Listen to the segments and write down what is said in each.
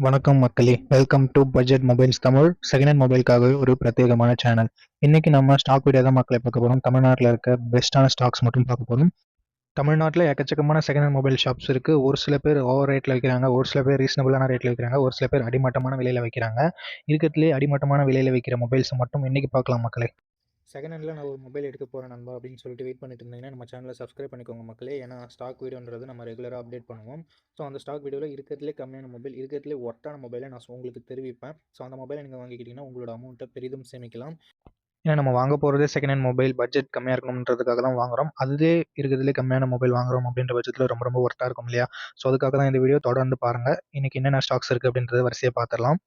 வணக்கம் மக்களே, welcome to budget mobiles Tamil. Second hand மொபைலுக்காகவே ஒரு பிரத்யேகமான சேனல். இன்னைக்கு நம்ம ஸ்டாக் வீடியோ தான் மக்களை பார்க்க போகிறோம். தமிழ்நாட்டில் இருக்க பெஸ்ட்டான ஸ்டாக்ஸ் மட்டும் பார்க்க போகிறோம். தமிழ்நாட்டில் எக்கச்சக்கமான செகண்ட் ஹேண்ட் மொபைல் ஷாப்ஸ் இருக்குது. ஒரு சில பேர் ஓவர் ரேட்டில் வைக்கிறாங்க, ஒரு சில பேர் ரீசனபிளான ரேட்டில் வைக்கிறாங்க, ஒரு சில பேர் அடிமட்டமான விலையில் வைக்கிறாங்க. இருக்கிறதுலே அடிமட்டமான விலையில் வைக்கிற மொபைல்ஸை மட்டும் இன்னைக்கு பார்க்கலாம் மக்களே. செகண்ட் ஹேண்டில் நான் ஒரு மொபைல் எடுக்க போகிறேன் நண்பா அப்படின்னு சொல்லிட்டு வெயிட் பண்ணிட்டு இருந்தீங்கன்னா நம்ம சேனலை சப்ஸ்கிரைப் பண்ணிக்கோங்க மக்களே. ஏன்னா ஸ்டாக் வீடியோன்றது நம்ம ரெகுலராக அப்டேட் பண்ணுவோம். ஸோ அந்த ஸ்டாக் வீடியோவில் இருக்கிறதுலே கம்மியான மொபைல், இருக்கிறதுலே ஒர்த்தான மொபைலை நான் உங்களுக்கு தெரிவிப்பேன். ஸோ அந்த மொபைலை நீங்கள் வாங்கிக்கிட்டிங்கன்னா உங்களோட அமௌண்ட்டை பெரிதும் சேமிக்கலாம். ஏன்னா நம்ம வாங்க போகிறதே செகண்ட் ஹேண்ட் மொபைல், பட்ஜெட் கம்மியாக இருக்கணுன்றதுக்காக தான் வாங்குறோம். அதுவே இருக்கிறதுலே கம்மியான மொபைல் வாங்குறோம் அப்படின்ற பட்சத்தில் ரொம்ப ரொம்ப ஒர்த்தாக இருக்கும் இல்லையா? ஸோ அதுக்காக தான் இந்த வீடியோ தொடர்ந்து பாருங்கள். இன்றைக்கி என்னென்ன ஸ்டாக்ஸ் இருக்குது அப்படின்றத வரிசையாக பார்த்துடலாம்.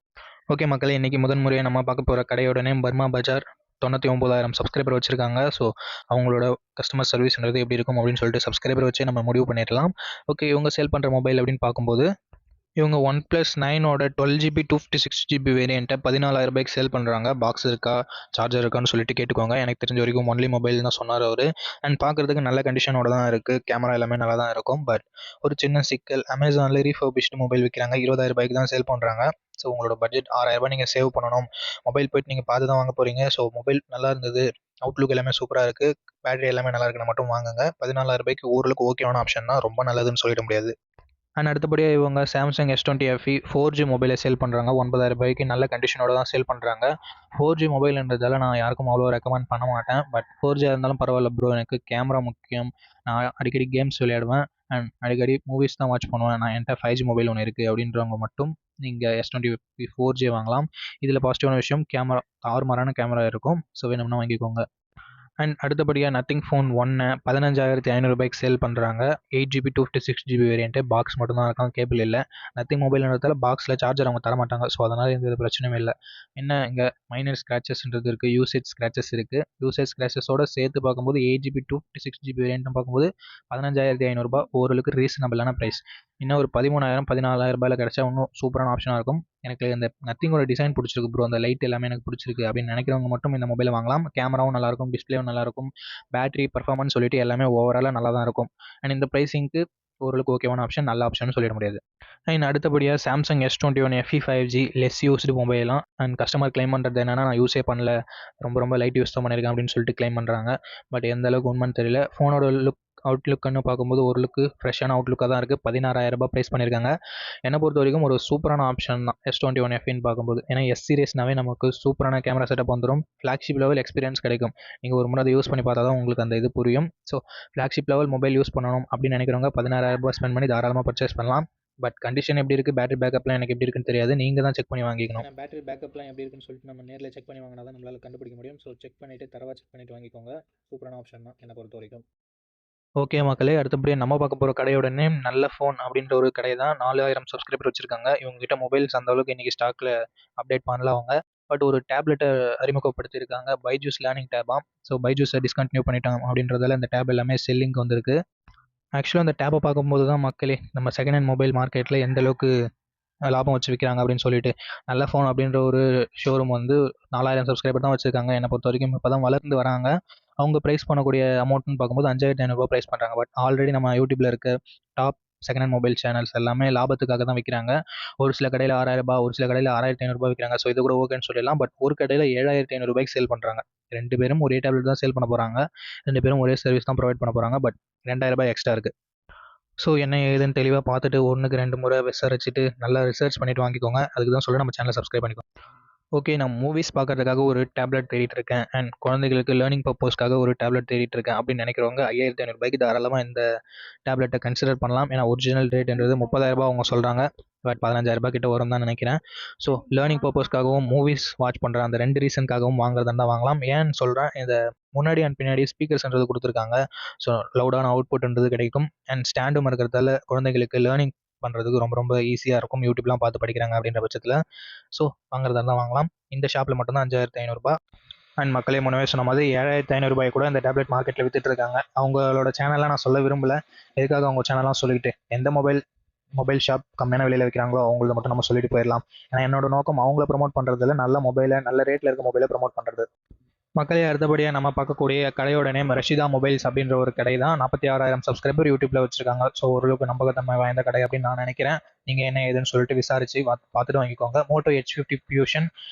ஓகே மக்களே, இன்றைக்கி முதன்முறையாக நம்ம பார்க்க போகிற கடையோட நேம் பர்மா பஜார். 99,000 சப்ஸ்கிரைபர் வச்சுருக்காங்க. ஸோ அவங்களோட கஸ்டமர் சர்வீஸ்ன்றது எப்படி இருக்கும் அப்படின்னு சொல்லிட்டு சப்ஸ்கிரைபர் வச்சு நம்ம முடிவு பண்ணிடலாம். ஓகே, இவங்க சேல் பண்ணுற மொபைல் அப்படின்னு பார்க்கும்போது இவங்க OnePlus 9ஓட 12GB 256GB வேரியண்ட்டை 14,000 ரூபாய்க்கு சேல் பண்ணுறாங்க. பாக்ஸ் இருக்கா, சார்ஜர் இருக்கான்னு சொல்லிட்டு கேட்டுக்கோங்க. எனக்கு தெரிஞ்ச வரைக்கும் ஒன்லி மொபைல் தான் சொன்னார் அவர். அண்ட் பார்க்குறதுக்கு நல்ல கண்டிஷனோட தான் இருக்குது. கேமரா எல்லாமே நல்லா தான் இருக்கும். பட் ஒரு சின்ன சிக்கல், அமேசானில் ரீஃபர்பிஷ்டு மொபைல் விற்கிறாங்க. 20,000 ரூபாய்க்கு தான் சேல் பண்ணுறாங்க. ஸோ உங்களோட பட்ஜெட் 6,000 ரூபாய் நீங்கள் சேவ் பண்ணணும். மொபைல் போய்ட்டு நீங்கள் பார்த்து தான் வாங்க போகிறீங்க. ஸோ மொபைல் நல்லா இருந்தது, அவுட்லுக் எல்லாமே சூப்பராக இருக்குது, பேட்டரி எல்லாமே நல்லா இருக்குன்னு மட்டும் வாங்குங்க. 14,000 ரூபாய்க்கு ஓரளவுக்கு ஓகேவான ஆப்ஷன் தான், ரொம்ப நல்லதுன்னு சொல்லிட முடியாது. அண்ட் அடுத்தபடியாக இவங்க சாம்சங் S20 FE 4G மொபைலை சேல் பண்ணுறாங்க. 9,000 ரூபாய்க்கு நல்ல கண்டிஷனோட தான் சேல் பண்ணுறாங்க. 4G மொபைல்ன்றதால நான் யாருக்கும் அவ்வளோ ரெக்கமெண்ட் பண்ண மாட்டேன். பட் 4G இருந்தாலும் பரவாயில்ல ப்ரோ, எனக்கு கேமரா முக்கியம், நான் அடிக்கடி கேம்ஸ் விளையாடுவேன் அண்ட் அடிக்கடி மூவிஸ் தான் வாட்ச் பண்ணுவேன், நான் என்கிட்ட 5G மொபைல் ஒன்று இருக்குது அப்படின்றவங்க மட்டும் நீங்கள் S20 FE 4G வாங்கலாம். இதில் பாசிட்டிவான விஷயம், கேமரா தாறுமாறான கேமரா இருக்கும். ஸோ வேணும்னா வாங்கிக்கோங்க. அண்ட் அடுத்தபடியாக நத்திங் ஃபோன் 1 15,500 ரூபாய்க்கு சேல் பண்ணுறாங்க. 8GB 256GB வேரியண்ட்டு, பாக்ஸ் மட்டும்தான் இருக்கும், கேபிள் இல்லை. நத்திங் மொபைல்ன்றதால பாக்ஸில் சார்ஜர் அவங்க தர மாட்டாங்க. ஸோ அதனால் எந்த பிரச்சனையும் இல்லை. என்ன இங்கே மைனர் ஸ்க்ராச்சஸ்ன்றது இருக்குது, யூசேஜ் ஸ்க்ராச்சஸ் இருக்குது. யூசேஜ் ஸ்க்ராச்சஸோடு சேர்த்து பார்க்கும்போது 8GB 256GB வேரியண்ட்டும் பார்க்கும்போது 15,500 ரூபாய் ஓரளவுக்கு ரீசனபிளான ப்ரைஸ். இன்னும் ஒரு 13,000 14,000 ரூபாயில் கிடச்சா இன்னும் சூப்பரான ஆப்ஷனாக இருக்கும். எனக்கு இந்த நத்திங்கோட டிசைன் பிடிச்சிருக்கு ப்ரோ, அந்த லைட் எல்லாமே எனக்கு பிடிச்சிருக்கு அப்படின்னு நினைக்கிறவங்க மட்டும் இந்த மொபைலை வாங்கலாம். கேமராவும் நல்லாயிருக்கும், டிஸ்பிளேவும் நல்லாயிருக்கும், பேட்டரி பர்ஃபார்மன்ஸ் சொல்லிட்டு எல்லாமே ஓவராலாக நல்லா தான் இருக்கும். அண்ட் இந்த ப்ரைஸிங்க்கு ஓரளவுக்கு ஓகேவான ஆப்ஷன், நல்ல ஆப்ஷன் சொல்லிட முடியாது. அண்ட் அடுத்தபடியாக Samsung S21 FE 5G less used மொபைலாம். அண்ட் கஸ்டமர் கிளைம் பண்ணுறது என்னென்னா, நான் யூஸே பண்ணல, ரொம்ப ரொம்ப லைட் யூஸ் தான் பண்ணியிருக்கேன் அப்படின்னு சொல்லிட்டு கிளைம் பண்ணுறாங்க. பட் எந்த அளவுக்கு உண்மைன்னு தெரியல. ஃபோனோட அவுட்லுக்குன்னு பார்க்கும்போது ஓரளவுக்கு ஃப்ரெஷ்ஷான அவுட்லுக்காக தான் இருக்குது. 16,000 ரூபாய் ப்ரைஸ் பண்ணியிருக்காங்க. என்னை பொறுத்த வரைக்கும் ஒரு சூப்பரான ஆப்ஷன் தான் S21 FEன்னு பார்க்கும்போது. ஏன்னா எஸ் சீரிஸ்னாவே நமக்கு சூப்பரான கேமரா செட்டப் வந்துடும், ஃப்ளாக்ஷிப் லெவல் எக்ஸ்பீரியன்ஸ் கிடைக்கும். நீங்கள் ஒரு முறை அதை யூஸ் பண்ணி பார்த்தா தான் உங்களுக்கு அந்த இது புரியும். So flagship level mobile use பண்ணணும் அப்படின்னு நினைக்கிறவங்க 16,000 ரூபாய் ஸ்பெண்ட் பண்ணி தாராளமாக பர்ச்சேஸ் பண்ணலாம். பட் கண்டிஷன் எப்படி இருக்குது, பேட்டரி பேக்கப்லாம் எனக்கு எப்படி இருக்குன்னு தெரியாது, நீங்கள் தான் செக் பண்ணி வாங்கிக்கணும். பேட்டரி பேக்கப்லாம் எப்படி இருக்குன்னு சொல்லிட்டு நம்ம நேரில் செக் பண்ணி வாங்கினா தான் நம்மளால் கண்டுபிடிக்க முடியும். ஸோ செக் பண்ணிவிட்டு தரவாக செக் பண்ணிவிட்டு வாங்கிக்கோங்க. சூப்பரான ஆப்ஷன் தான் என்னை பொறுத்த வரைக்கும். ஓகே மக்களே, அடுத்தபடியாக நம்ம பார்க்க போகிற கடையோட நேம் நல்ல ஃபோன் அப்படின்ற ஒரு கடை தான். 4,000 சப்ஸ்கிரைபர் வச்சுருக்காங்க. இவங்ககிட்ட மொபைல்ஸ் அந்த அளவுக்கு இன்றைக்கி ஸ்டாக்கில் அப்டேட் பண்ணல அவங்க. பட் ஒரு டேப்லெட்டை அறிமுகப்படுத்தியிருக்காங்க, பைஜூஸ் லேர்னிங் டேபாம். ஸோ பைஜூஸை டிஸ்கண்டினியூ பண்ணிட்டாங்க அப்படின்றதால இந்த டேப் எல்லாமே செல்லிங்க்கு வந்திருக்கு. ஆக்சுவலாக அந்த டேப்பை பார்க்கும்போது தான் மக்களே நம்ம செகண்ட் ஹேண்ட் மொபைல் மார்க்கெட்டில் எந்த அளவுக்கு லாபம் வச்சு விற்கிறாங்க அப்படின்னு சொல்லிட்டு. நல்ல ஃபோன் அப்படின்ற ஒரு ஷோரூம் வந்து 4,000 சப்ஸ்கிரைபர் தான் வச்சுருக்காங்க. என்னை பொறுத்த வரைக்கும் இப்போ தான் வளர்ந்து வராங்க. அவங்க ப்ரைஸ் பண்ணக்கூடிய அமௌண்ட்னு பார்க்கும்போது 5,500 ரூபாய் ப்ரைஸ் பண்ணுறாங்க. பட் ஆல்ரெடி நம்ம யூடியூப்பில் இருக்க top second hand mobile channels எல்லாமே லாபத்துக்காக தான் விற்கிறாங்க. ஒரு சில கடையில் 6,000 ரூபாய், ஒரு சில கடையில் 6,500 ரூபாய் விற்கிறாங்க. ஸோ இது கூட ஓகேன்னு சொல்லிடலாம். பட் ஒரு கடையில் 7,500 ரூபாய்க்கு சேல் பண்ணுறாங்க. 2 பேரும் ஒரே டேப்லெட் தான் சேல் பண்ண போகிறாங்க, 2 பேரும் ஒரே சர்வீஸ் தான் ப்ரொவைட் பண்ண போகிறாங்க. பட் 2,000 ரூபாய் எக்ஸ்ட்ரா இருக்குது. ஸோ என்ன ஏதுன்னு தெளிவாக பார்த்துட்டு 1க்கு 2 முறை விசாரிச்சுட்டு நல்லா ரிசர்ச் பண்ணிவிட்டு வாங்கிக்கோங்க. அதுக்கு தான் சொல்ல நம்ம சேனலை சப்ஸ்கிரைப் பண்ணிக்கோங்க. ஓகே, நான் மூவிஸ் பார்க்கறதுக்காக ஒரு டேப்லெட் தேடிட்டு இருக்கேன் அண்ட் குழந்தைகளுக்கு லேர்னிங் பர்பஸ்க்காக ஒரு டேப்லெட் தேடிட்டு இருக்கேன் அப்படின்னு நினைக்கிறவங்க 5,500 ரூபாய்க்கு தாராளமாக இந்த டேப்லெட்டை கன்சிடர் பண்ணலாம். ஏன்னா ஒரிஜினல் ரேட்ன்றது 30,000 ரூபாய் அவங்க சொல்கிறாங்க. பட் 15,000 ரூபாய் கிட்ட வரும் தான் நினைக்கிறேன். ஸோ லேர்னிங் பர்பஸ்க்காகவும் மூவிஸ் வாட்ச் பண்ணுற அந்த 2 ரீசனுக்காகவும் வாங்குறதா தான் வாங்கலாம். ஏன்னு சொல்கிறேன், இந்த முன்னாடி அண்ட் பின்னாடி ஸ்பீக்கர்ஸ்ன்றது கொடுத்துருக்காங்க. ஸோ லவுடான அவுட்புட்ன்றது கிடைக்கும் அண்ட் ஸ்டாண்டும் இருக்கிறதால குழந்தைகளுக்கு லேர்னிங் பண்ணுறதுக்கு ரொம்ப ரொம்ப ஈஸியாக இருக்கும். யூடியூப்லாம் பார்த்து படிக்கிறாங்க அப்படின்ற பட்சத்தில். ஸோ வாங்குறதா இருந்தால் வாங்கலாம். இந்த ஷாப்பில் மட்டும்தான் 5,500 ரூபாய். அண்ட் மக்களே, முன்னவே சொன்ன மாதிரி 7,500 ரூபாய் கூட இந்த டேப்லெட் மார்க்கெட்டில் வித்துட்டு இருக்காங்க. அவங்களோட சேனல்லாம் நான் சொல்ல விரும்பல, எதுக்காக அவங்க சேனல்லாம் சொல்லிக்கிட்டு. எந்த மொபைல் ஷாப் கம்மியான விலையில் வைக்கிறாங்களோ அவங்கள மட்டும் நம்ம சொல்லிட்டு போயிடலாம். ஏன்னா என்னோட நோக்கம் அவங்கள ப்ரமோட் பண்ணுறதுல, நல்ல மொபைலை நல்ல ரேட்டில் இருக்க மொபைலை ப்ரமோட் பண்ணுறது. மக்களே, அடுத்தபடியாக நம்ம பார்க்கக்கூடிய கடையோட நேம் ரஷிதா மொபைல்ஸ் அப்படின்ற ஒரு கடை தான். 46,000 சப்ஸ்கிரைபர் யூடியூப்பில் வச்சுருக்காங்க. ஸோ ஓரளவுக்கு நம்பகத்தன்மை வாய்ந்த கடை அப்படின்னு நான் நினைக்கிறேன். நீங்கள் என்ன ஏதுன்னு சொல்லிட்டு விசாரித்து பார்த்துட்டு வாங்கிக்கோங்க. Moto H50 Fusion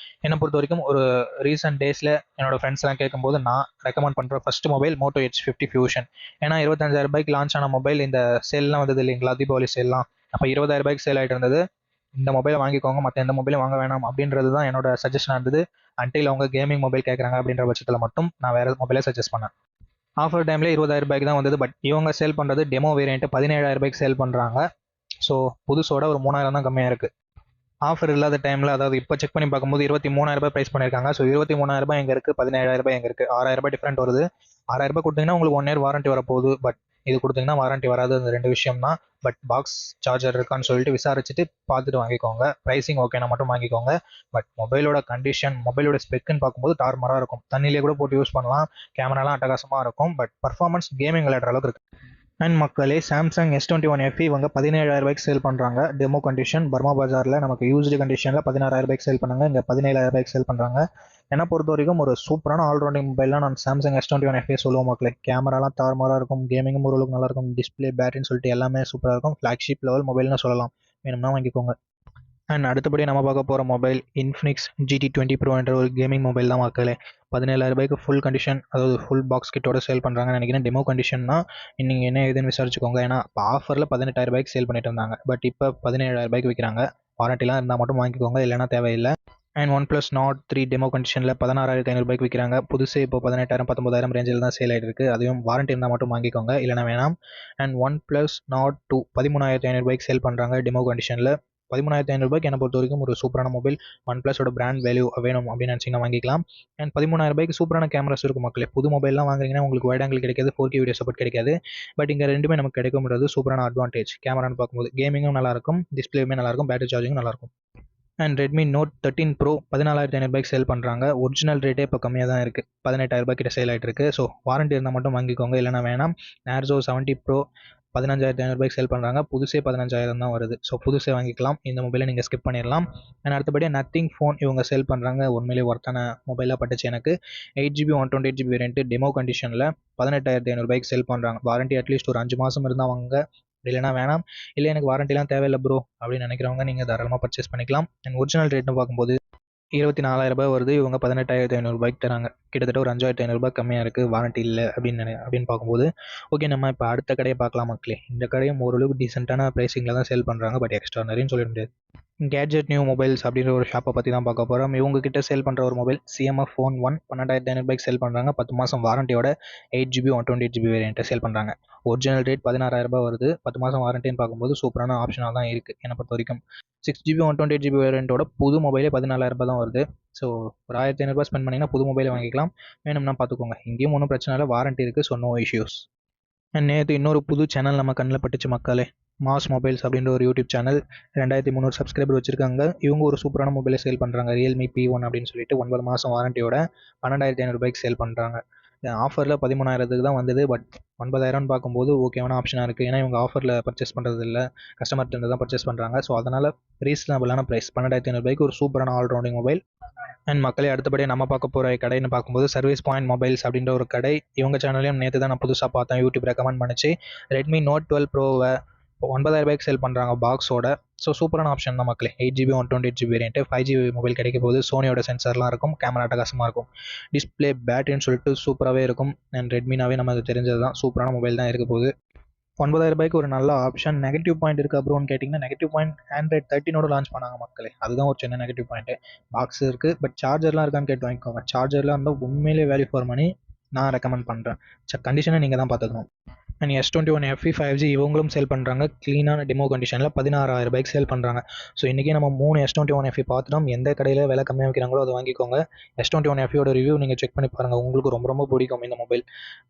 என்னை பொறுத்த வரைக்கும் ஒரு ரீசெண்ட் டேஸில் என்னோட ஃப்ரெண்ட்ஸ்லாம் கேட்கும்போது நான் ரெக்கமெண்ட் பண்ணுற first mobile Moto H50 Fusion. ஏன்னா 25,000 ரூபாய்க்கு லான்ச் ஆன மொபைல், இந்த சேல்லாம் வந்தது இல்லைங்களா, தீபாவளி சேல்லாம், அப்போ 20,000 ரூபாய்க்கு சேல் ஆகிட்டு இருந்தது. இந்த மொபைலை வாங்கிக்கோங்க, மற்ற எந்த மொபைலும் வாங்க வேணாம் அப்படின்றது தான் என்னோட சஜஷனாக இருந்தது. அன்டில் அவங்க கேமிங் மொபைல் கேட்குறாங்க அப்படின்ற பட்சத்தில் மட்டும் நான் வேறு மொபைலை சஜஸ்ட் பண்ணேன். ஆஃபர் டைமில் 20,000 ரூபாய்க்கு தான் வந்தது. பட் இவங்க சேல் பண்ணுறது டெமோ வேரியன்ட்டு 17,000 ரூபாய்க்கு சேல் பண்ணுறாங்க. ஸோ புதுசோட ஒரு 3,000 தான் கம்மியாக இருக்குது. ஆஃபர் இல்லாத டைமில், அதாவது இப்போ செக் பண்ணி பார்க்கும்போது 23,000 ரூபாய் ப்ரைஸ் பண்ணியிருக்காங்க. ஸோ 23,000 ரூபாய் எங்கே இருக்குது, 17,000 ரூபாய் எங்கே இருக்குது, 6,000 ரூபாய் டிஃப்ரெண்ட் வருது. 6,000 ரூபாய் கொடுத்தீங்கன்னா உங்களுக்கு 1 இயர் வாரண்ட்டி வரப்போகுது. பட் இது கொடுத்தீங்கன்னா வாரண்ட்டி வராது. அந்த 2 விஷயம் தான். பட் பாக்ஸ் சார்ஜர் இருக்கான்னு சொல்லிட்டு விசாரிச்சுட்டு பார்த்துட்டு வாங்கிக்கோங்க. ப்ரைஸிங் ஓகேனா மட்டும் வாங்கிக்கோங்க. பட் மொபைலோட கண்டிஷன், மொபைலோட ஸ்பெக்குன்னு பார்க்கும்போது தாறுமாறாக இருக்கும். தண்ணியிலே கூட போட்டு யூஸ் பண்ணலாம். கேமராலாம் அட்டகாசமாக இருக்கும். பட் பர்ஃபார்மன்ஸ் கேமிங் விளையாடுற அளவுக்கு இருக்குது. அண்ட் மக்களே, சாம்சங் S21 FE இவங்க 17,000 ரூபாய்க்கு சேல் பண்ணுறாங்க. டெமோ கண்டிஷன் பர்மா பஜாரில் நமக்கு யூஸ்டு கண்டிஷனில் 16,000 ரூபாய்க்கு சேல் பண்ணாங்க. இங்கே 17,000 ரூபாய்க்கு சேல் பண்ணுறாங்க. என்னை பொறுத்த வரைக்கும் ஒரு சூப்பரான ஆல்ரவுண்டிங் மொபைல்லாம் நான் சாம்சங் S21 FE சொல்லுவோம் மக்களே. கேமராலாம் தாறுமாறாக இருக்கும், கேமிங்கும் ஓரளவுக்கு நல்லாயிருக்கும், டிஸ்பிளே, பேட்டரின்னு சொல்லிட்டு எல்லாமே சூப்பராக இருக்கும். ஃப்ளாக்ஷிப் லெவல் மொபைல்னு சொல்லலாம். வேணும்னா வாங்கிக்கோங்க. அண்ட் அடுத்தபடி நம்ம பார்க்க போகிற மொபைல் Infinix GT20 Pro என்ற ஒரு கேமிங் மொபைல் தான் மக்களே. 17,000 ரூபாய்க்கு ஃபுல் கண்டிஷன், அதாவது ஃபுல் பாக்ஸ் கிட்டோட சேல் பண்ணுறாங்கன்னு நினைக்கிறேன். டெமோ கண்டிஷன்னா நீங்கள் என்ன ஏதுன்னு விசாரிச்சுக்கோங்க. ஏன்னா இப்போ ஆஃபரில் 18,000 ரூபாய்க்கு சேல் பண்ணிட்டு இருந்தாங்க. பட் இப்போ 17,000 ரூபாய்க்கு விற்கிறாங்க. வாரண்டிலாம் இருந்தால் மட்டும் வாங்கிக்கோங்க, இல்லைனா தேவையில்லை. அண்ட் OnePlus Nord 3 டெமோ கண்டிஷனில் 16,500 ரூபாய்க்கு விற்கிறாங்க. புதுசு இப்போ 18,000 19,000 ரேஞ்சில் தான் சேல் ஆகிட்டு இருக்குது. அதுவும் வாரண்ட்டி இருந்தால் மட்டும் வாங்கிக்கோங்க, இல்லைனா வேணாம். அண்ட் OnePlus Nord 2 13,500 ரூபாய்க்கு சேல் பண்ணுறாங்க டெமோ கண்டிஷனில். 13,500 ரூபாய்க்கு என்னை பொறுத்த வரைக்கும் ஒரு சூப்பரான மொபைல். OnePlusோட பிராண்ட் வேல்யூ வேணும் அப்படின்னு நினச்சிங்கன்னா வாங்கிக்கலாம். அண்ட் 13,000 ரூபாய்க்கு சூப்பரான கேமராஸ் இருக்கும் மக்களே. புது மொபைல்லாம் வாங்குறீங்கன்னா உங்களுக்கு வைட் ஆங்கிள் கிடைக்காது, 4K வீடியோ சப்போர்ட் கிடைக்காது. பட் இங்கே ரெண்டுமே நமக்கு கிடைக்க முடியாது. சூப்பரான அட்வான்டேஜ் கேமரான்னு பார்க்கும்போது. கேமிங்கும் நல்லாயிருக்கும், டிஸ்பிளேயுமே நல்லாயிருக்கும், பேட்டரி சார்ஜிங்கும் நல்லாயிருக்கும். அண்ட் Redmi Note 13 Pro 14,500 ரூபாய்க்கு சேல் பண்ணுறாங்க. ஒரிஜினல் ரேட்டே இப்போ கம்மியாக தான் இருக்குது. 18,000 ரூபாய் கிட்ட சேல் ஆகிட்டு இருக்குது. ஸோ வாரண்ட்டி இருந்தால் மட்டும் வாங்கிக்கோங்க, இல்லைனா வேணாம். Narzo 70 Pro 15,500 ரூபாய்க்கு சேல் பண்ணுறாங்க. புதுசே 15,000 தான் வருது. ஸோ புதுசே வாங்கிக்கலாம். இந்த மொபைலை நீங்கள் ஸ்கிப் பண்ணிடலாம். அண்ட் அடுத்தபடியாக Nothing ஃபோன் இவங்க சேல் பண்ணுறாங்க. உண்மையிலே ஒர்த்தான மொபைலாக பட்டுச்சு எனக்கு. 8GB 128GB வேரியன்ட்டு டெமோ கண்டிஷனில் 18,500 ரூபாய்க்கு சேல் பண்ணுறாங்க. வாரண்ட்டி அட்லீஸ்ட் ஒரு 5 மாதம் இருந்தால் வாங்க, இல்லைனா வேணாம். இல்லை எனக்கு வாரண்டிலாம் தேவையில்லை ப்ரோ அப்படின்னு நினைக்கிறவங்க நீங்கள் தாராளமாக பர்ச்சேஸ் பண்ணிக்கலாம். அண்ட் ஒரிஜினல் ரேட்னு பார்க்கும்போது 24,000 ரூபாய் வருது. இவங்க 18,500 ரூபாய்க்கு தராங்க. கிட்டத்தட்ட ஒரு 5,500 ரூபாய் கம்மியாக இருக்குது. வாரண்ட்டி இல்லை அப்படின்னு பார்க்கும்போது. ஓகே, நம்ம இப்போ அடுத்த கடையை பார்க்கலாம் மக்களே. இந்த கடையும் ஓரளவுக்கு டீசெண்டான ப்ரைஸிங்கில் தான் சேல் பண்ணுறாங்க. பட் எக்ஸ்ட்ரா நிறையன்னு சொல்ல முடியாது. கேட்ஜெட் நியூ மொபைல்ஸ் அப்படின்ற ஒரு ஷாப்பை பற்றி தான் பார்க்க போகிறோம். இவங்க கிட்ட சேல் பண்ணுற ஒரு மொபைல் CMF Phone 1 12,500 ரூபாய்க்கு சேல் பண்ணுறாங்க. 10 மாதம் வாரண்டியோட 8GB 128GB வேரியண்ட்டை சேல் பண்ணுறாங்க. ஒரிஜினல் ரேட் 16,000 ரூபாய் வருது. 10 மாதம் வாரண்டின்னு பார்க்கும்போது சூப்பரான ஆப்ஷனாக தான் இருக்குது என்னை பொறுத்த வரைக்கும். 6GB 128GB வேரியண்ட்டோட புது மொபைலே 14,000 ரூபாய் தான் வருது. ஸோ ஒரு 1,500 ரூபாய் ஸ்பெண்ட் பண்ணிங்கன்னா புது மொபைலை வாங்கிக்கலாம். வேணும்னா பார்த்துக்கோங்க. இங்கேயும் ஒன்றும் பிரச்சனை இல்லை, வாரண்ட்டி இருக்குது. So no issues. நேற்று இன்னொரு புது சேனல் நம்ம கண்ணில் பட்டுச்சு மக்களே. மாஸ் மொபைல்ஸ் அப்படின்ற ஒரு யூடியூப் சேனல். 2,300 சப்ஸ்கிரைபர் வச்சுருக்காங்க. இவங்க ஒரு சூப்பரான மொபைலை சேல் பண்ணுறாங்க. Realme P1 அப்படின்னு சொல்லிட்டு 9 மாதம் வாரண்டியோட 12,500 ரூபாய்க்கு சேல் பண்ணுறாங்க. ஆஃபரில் 13,000க்கு தான் வந்தது. பட் 9,000ன்னு பார்க்கும்போது ஓகேவான ஆப்ஷனாக இருக்குது. ஏன்னா இவங்க ஆஃபரில் பர்ச்சேஸ் பண்ணுறது இல்லை, கஸ்டமர்கிட்ட இருந்து தான் பர்ச்சேஸ் பண்ணுறாங்க. ஸோ அதனால் ரீசனபிளான ப்ரைஸ் 12,500 ரூபாய்க்கு ஒரு சூப்பரான ஆல்ரவுண்டிங் மொபைல். அண்ட் மக்களே, அடுத்தபடியாக நம்ம பார்க்க போகிற கடைன்னு பார்க்கும்போது சர்வீஸ் பாயிண்ட் மொபைல்ஸ் அப்படின்ற ஒரு கடை. இவங்க சேனலையும் நேற்று தான் நான் புதுசாக பார்த்தேன். யூடியூப் ரெக்கமெண்ட் பண்ணிச்சு. Redmi Note 12 Pro-வை 9,000 ரூபாய்க்கு சேல் பண்ணுறாங்க பாக்ஸோட. ஸோ சூப்பரான ஆப்ஷன் தான் மக்களே. 8GB 128GB variant 5G mobile கிடைக்க போது. சோனியோட சென்சார்லாம் இருக்கும், கேமரா அட்டகாசமாக இருக்கும், டிஸ்பிளே, பேட்டரின்னு சொல்லிட்டு சூப்பராகவே இருக்கும். அண்ட் ரெட்மினாவே நமக்கு தெரிஞ்சது தான், சூப்பரான மொபைல் தான் இருக்க போகுது. 9,000 ரூபாய்க்கு ஒரு நல்ல ஆப்ஷன். நெகட்டிவ் பாயிண்ட் இருக்குது அப்புறம்னு கேட்டிங்கன்னா, நெகட்டிவ் பாயிண்ட் Android 13 லான்ச் பண்ணாங்க மக்களே. அதுதான் ஒரு சின்ன நெகட்டிவ் பாயிண்ட்டு. பாக்ஸ் இருக்குது, பட் சார்ஜர்லாம் இருக்கான்னு கேட்டு வாங்கிக்கோங்க. சார்ஜர்லாம் இருந்தால் உண்மையிலே வேல்யூ ஃபார் மணி நான் ரெக்கமெண்ட் பண்ணுறேன். கண்டிஷனை நீங்கள் தான் பார்த்துக்கணும். அண்ட் S21 FE 5G இவங்களும் சேல் பண்ணுறாங்க. க்ளீனான டெமோ கண்டிஷனில் 16,000 ரூபாய்க்கு சேல் பண்ணுறாங்க. ஸோ இன்றைக்கி நம்ம 3 S21 FE பார்த்துட்டோம். எந்த கடையில் விலை கம்மியாக வைக்கிறாங்களோ அதை வாங்கிக்கோங்க. S21 FEயோட ரிவ்யூ நீங்கள் செக் பண்ணி பாருங்கள். உங்களுக்கு ரொம்ப ரொம்ப பிடிக்கும் இந்த மொபைல்.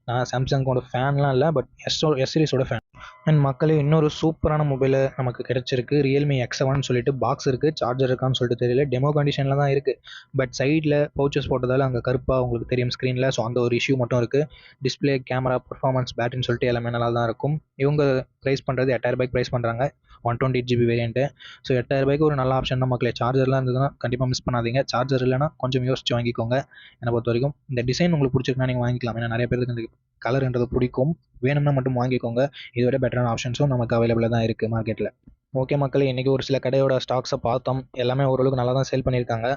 நான் சாம்சங்கோட ஃபேன்லாம் இல்லை, பட் எஸ் சீரிஸோட ஃபேன். அண்ட் மக்களே, இன்னொரு சூப்பரான மொபைலு நமக்கு கிடச்சிருக்கு. Realme X7 சொல்லிட்டு பாக்ஸ் இருக்குது. சார்ஜர் இருக்கான்னு சொல்லிட்டு தெரியல. டெமோ கண்டிஷனில் தான் இருக்குது. பட் சைடில் பவுச்சஸ் போட்டதால் அங்கே கருப்பாக உங்களுக்கு தெரியும் ஸ்க்ரீனில். ஸோ அந்த ஒரு இஷ்யூ மட்டும் இருக்குது. டிஸ்பிளே, கேமரா, பர்ஃபார்மன்ஸ், பேட்டரின்னு சொல்லிட்டு எல்லாமே நல்லா தான் இருக்கும். இவங்க ப்ரைஸ் பண்ணுறது 8,000 ரூபாய்க்கு ப்ரைஸ் பண்ணுறாங்க. 128GB variant. ஸோ 8,000 ரூபாய்க்கு ஒரு நல்ல ஆப்ஷன் தான் மக்களே. சார்ஜர்லாம் இருந்ததுன்னா கண்டிப்பாக மிஸ் பண்ணாதீங்க. சார்ஜர் இல்லைனா கொஞ்சம் யோசிச்சு வாங்கிக்கோங்க. என்னை பொறுத்த வரைக்கும் இந்த டிசைன் உங்களுக்கு பிடிச்சிருக்குன்னா நீங்கள் வாங்கிக்கலாம். ஏன்னா நிறைய பேருக்கு இந்த கலர்ன்றது பிடிக்கும். வேணும்னா மட்டும் வாங்கிக்கோங்க. இதை விட பெட்டரான ஆப்ஷன்ஸும் நமக்கு அவைலபிளாக தான் இருக்குது மார்க்கெட்டில். ஓகே மக்களே, இன்றைக்கி ஒரு சில கடையோட ஸ்டாக்ஸை பார்த்தோம். எல்லாமே ஓரளவுக்கு நல்லா தான் சேல் பண்ணியிருக்காங்க.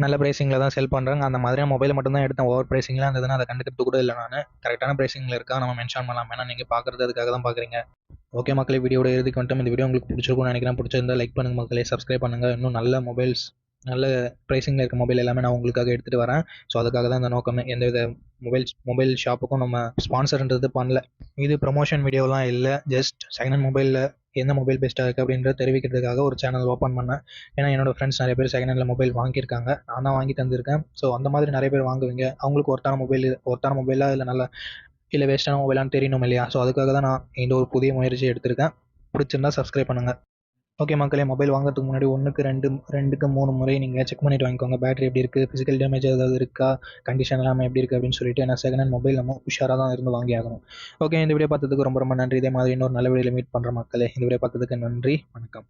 நல்ல ப்ரைஸிங்கில் தான் சேல் பண்ணுறாங்க. அந்த மாதிரியான மொபைல் மட்டும் தான் எடுத்தேன். ஓவர் ப்ரைஸிங்லாம் இருந்ததுன்னா அதை கண்டுக்கிறது கூட இல்லை. நான் கரெக்டான ப்ரைஸிங்கில் இருக்கா நம்ம மென்ஷன் பண்ணலாம். ஏன்னா நீங்கள் பார்க்குறது அதுக்காக தான் பார்க்குறீங்க. ஓகே மக்களே, வீடியோட இறுதிக்கு வந்துட்டு இந்த வீடியோ உங்களுக்கு பிடிச்சிருக்கும்னு நினைக்கிறேன். பிடிச்சிருந்தா லைக் பண்ணுங்கள் மக்களே, சப்ஸ்கிரைப் பண்ணுங்கள். இன்னும் நல்ல மொபைல்ஸ், நல்ல ப்ரைஸிங்கில் இருக்க மொபைல் எல்லாமே நான் உங்களுக்காக எடுத்துகிட்டு வரேன். ஸோ அதுக்காக தான் இந்த நோக்கமே. எந்தவித மொபைல் ஷாப்புக்கும் நம்ம ஸ்பான்சர்ன்றது பண்ணல. இது ப்ரொமோஷன் வீடியோலாம் இல்லை. ஜஸ்ட் செகண்ட் ஹேண்ட் மொபைலில் எந்த மொபைல் பெஸ்ட்டாக இருக்குது அப்படின்றத தெரிவிக்கிறதுக்காக ஒரு சேனல் ஓப்பன் பண்ணேன். ஏன்னா என்னோடய ஃப்ரெண்ட்ஸ் நிறைய பேர் செகண்ட் ஹேண்டில் மொபைல் வாங்கியிருக்காங்க. நான் தான் வாங்கி தந்திருக்கேன். ஸோ அந்த மாதிரி நிறைய பேர் வாங்குவீங்க. அவங்களுக்கு ஒர்த்தான மொபைலாக இல்லை வேஸ்ட்டான மொபைலான்னு தெரியணும் இல்லையா? ஸோ அதுக்காக தான் நான் இந்த ஒரு புதிய முயற்சி எடுத்திருக்கேன். பிடிச்சிருந்தா சப்ஸ்கிரைப் பண்ணுங்கள். ஓகே மக்களே, மொபைல் வாங்குறதுக்கு முன்னாடி 1க்கு 2க்கு 3 முறை நீங்கள் செக் பண்ணிவிட்டு வாங்கிக்கோங்க. பேட்டரி எப்படி இருக்குது, ஃபிசிக்கல் டேமேஜ் ஏதாவது இருக்கா, கண்டிஷன் எல்லாமே எப்படி இருக்குது அப்படின்னு சொல்லிட்டு. ஏன்னா செகண்ட் ஹேண்ட் மொபைல் நம்ம உஷாராக தான் இருந்து வாங்கி ஆகணும். ஓகே, இந்த வீடியோ பார்த்ததுக்கு ரொம்ப ரொம்ப நன்றி. இதே மாதிரி இன்னொரு நல்ல வீடியோவில் மீட் பண்ணுற மக்களே. இந்த வீடியோ பார்த்ததுக்கு நன்றி. வணக்கம்.